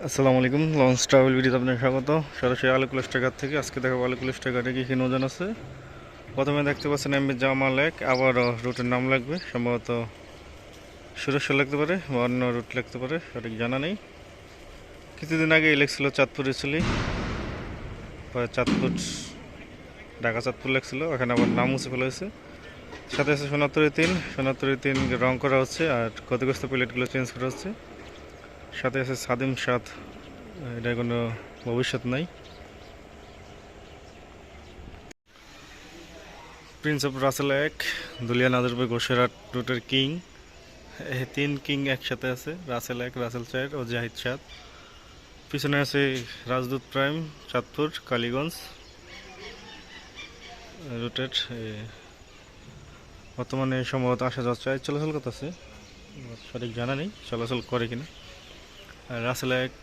আসসালামু আলাইকুম, launch travel ভিডিওতে আপনাকে স্বাগত। সরাসরি আলিকুল স্টারঘাট থেকে আজকে দেখাবো আলিকুল স্টারঘাটে কী কী নৌযান আছে। প্রথমে দেখতে পাচ্ছেন এমবি জামা লেক, আবারও রুটের নাম লাগবে, সম্ভবত সুরেশ্বর লাগতে পারে বা অন্য রুট লাগতে পারে, সঠিক জানা নেই। কিছুদিন আগে লেগছিল চাঁদপুর ইসলি, পরে চাঁদপুর ঢাকা চাঁদপুর লেগছিল, এখানে আবার নাম মুছে ফেলা হয়েছে। সাথে আছে সোনাত্তরি তিন রং করা হচ্ছে আর ক্ষতিগ্রস্ত প্লেটগুলো চেঞ্জ করা হচ্ছে। সাথে আছে সাদিম সাত, এটা কোনো ভবিষ্যৎ নাই। প্রিন্স অফ রাসেল এক, দুলিয়া নাজরবাই গোসেরাট রুটের কিং। এই তিন কিং একসাথে আছে, রাসেল এক, রাসেল চার ও জাহিদ সাত। পিছনে আছে রাজদূত প্রাইম, চাঁদপুর কালীগঞ্জ রুটের। বর্তমানে সম্ভবত আসা যাওয়া চাই চলাচল করতেছে, সঠিক জানা নেই চলাচল করে কিনা। আর রাসেল এক,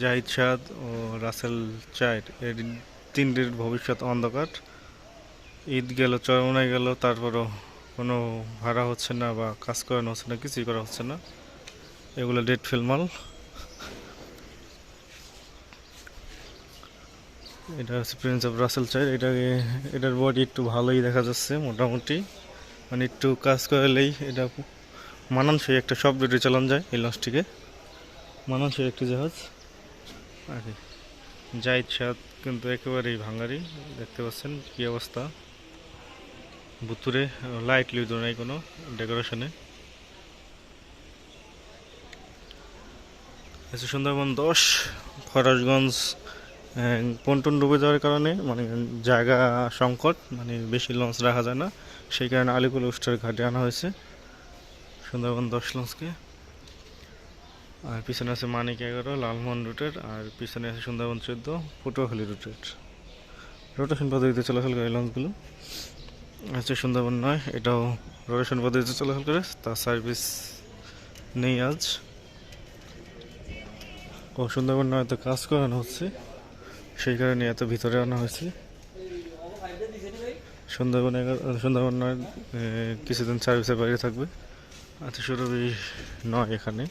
জাহিদ সাত ও রাসেল চার, এর তিনটির ভবিষ্যৎ অন্ধকার। ঈদ গেল, চরমনায় গেল, তারপরও কোনো ভাড়া হচ্ছে না বা কাজ করানো হচ্ছে না, কিছুই করা হচ্ছে না, এগুলো ডেট ফেল মাল। এটা হচ্ছে প্রিন্স অফ রাসেল চাই। এটার বডি একটু ভালোই দেখা যাচ্ছে মোটামুটি, মানে একটু কাজ করলেই এটা মানানসই একটা সব রুটে চালানো যায়। এই লঞ্চটিকে মানানসই একটি জাহাজ আর কি। জাহিদ সাত কিন্তু একেবারেই ভাঙারি, দেখতে পাচ্ছেন কি অবস্থা। ভুতুরে লাইট লিউজ নাই কোনো ডেকোরেশনে। আছে সুন্দরবন 10, ফরাসগঞ্জ। পন্টন ডুবে যাওয়ার কারণে মানে জায়গা সংকট, মানে বেশি লঞ্চ রাখা যায় না, সেই কারণে আলিকুল উস্টার ঘাটে আনা হয়েছে সুন্দরবন 10 লঞ্চকে। আর পিছনে আছে মানিক 11 লালমোহন রুটের, আর পিছনে আছে সুন্দরবন 14 পটুয়াখালী রুটের। রোটেশন পদ্ধতিতে চলাচল করে লঞ্চগুলো। আছে সুন্দরবন 9, এটাও রোটেশন পদ্ধতিতে চলাচল করে, তার সার্ভিস নেই আজ। ও সুন্দরবন 9 তো কাজ করানো হচ্ছে, সেই কারণে এত ভিতরে আনা হয়েছে। সুন্দরবন 9 কিছুদিন সার্ভিসের বাইরে থাকবে। আচ্ছা, সুরভি 9 এখানে।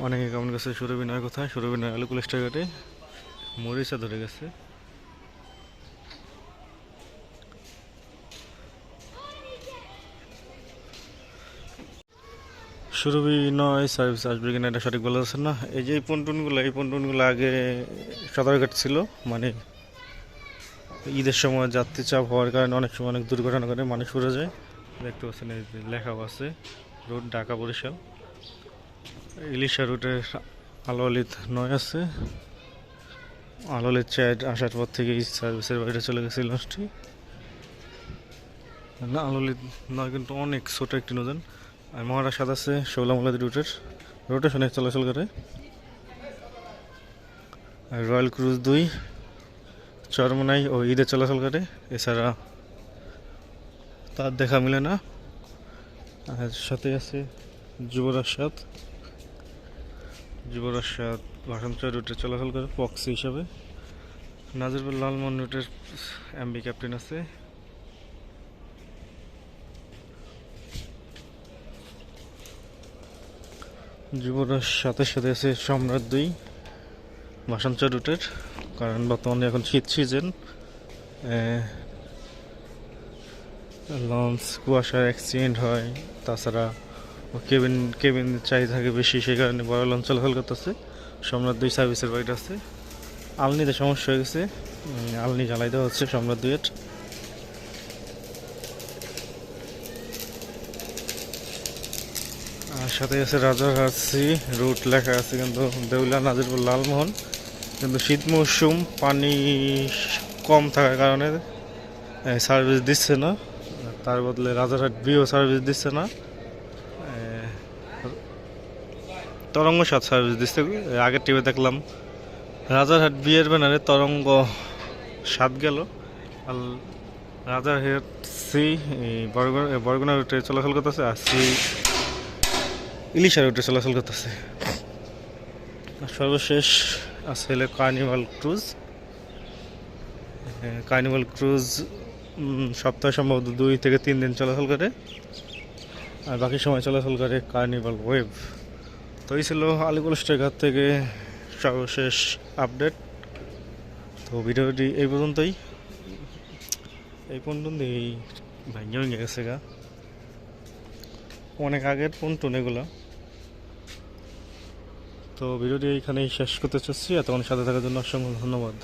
অনেকে কেমন গেছে সুরভি 9 কোথায়? সুরভি 9 আলুকুল স্টারঘাটে, মরিচা ধরে গেছে। সুরভি 9 সার্ভিস আসবে কিনা এটা সঠিক বলা যাচ্ছে না। এই যে এই পন্টনগুলো আগে সদরঘাট ছিল, মানে ঈদের সময় যাত্রী চাপ হওয়ার কারণে অনেক সময় অনেক দুর্ঘটনা করে মানুষ পড়ে যায়। দেখতে পাচ্ছেন এই যে লেখাও আছে, রুট ঢাকা বরিশাল। ইলিশা রুটের আলোলিত 9 আছে, আলোলিত 4 আসার পর থেকে সার্ভিসের বাইরে চলে গেছে লঞ্চটি। না, আলোলিত 9 কিন্তু অনেক ছোট একটি নৌযান। আর মহারাষ্ট্র আছে শৌলামলাদি রুটের, রোটেশনে চলাচল করে। আর রয়্যাল ক্রুজ 2 চরমনাই ও ঈদে চলাচল করে, এছাড়া তার দেখা মিলে না। আর সাথে আছে যুবরাজ 7 ভাষান্তর রুটে চলাচল করে পক্সি হিসাবে। নাজিরপুর লালমোহন রুটের এমবি ক্যাপ্টেন আছে। যুবরাজ 7-এর সাথে আছে সম্রাট 2 ভাষান্তর রুটের, কারণ বর্তমানে এখন শীত সিজন, লঞ্চ কুয়াশার অ্যাক্সিডেন্ট হয়, তাছাড়া কেবিন কেবিন চাহিদা থাকে বেশি, সেই কারণে বড় লঞ্চ চলাচল করতেছে। সম্রাট 2 সার্ভিসের বাইরে আছে। আলনিতে সমস্যা হয়ে গেছে, আলনি জ্বালাই দেওয়া হচ্ছে সম্রাট 2-এর। আর সাথে আছে রাজারহাটসি রুট লেখা আছে, কিন্তু দেউলা নাজিরপুর লালমোহন, কিন্তু শীত মৌসুম পানি কম থাকার কারণে সার্ভিস দিচ্ছে না। তার বদলে রাজারহাট বিও সার্ভিস দিচ্ছে না, তরঙ্গ 7 সার্ভিস দিচ্ছে। আগের টিভি দেখলাম রাজারহাট বিয়ের ব্যানারে তরঙ্গ 7 গেল, আর রাজারহাট সি বরগুনা রুটে চলাচল করতেছে, আর সি ইলিশা রুটে চলাচল করতেছে। সর্বশেষ আছে হলো কার্নিভাল ক্রুজ সপ্তাহে সম্ভবত 2 থেকে 3 দিন চলাচল করে। আর বাকি সময় চলাচল করে কার্নিভাল ওয়েভ। তো এই ছিল আলিকুলেস্টের ঘাট থেকে সর্বশেষ আপডেট। তো ভিডিওটি এই পর্যন্তই ভেঙে ভেঙে গেছে গা, অনেক আগের পন্টুন এগুলো। তো ভিডিওটি এইখানেই শেষ করতে চাচ্ছি। এতক্ষণ সাথে থাকার জন্য অসংখ্য ধন্যবাদ।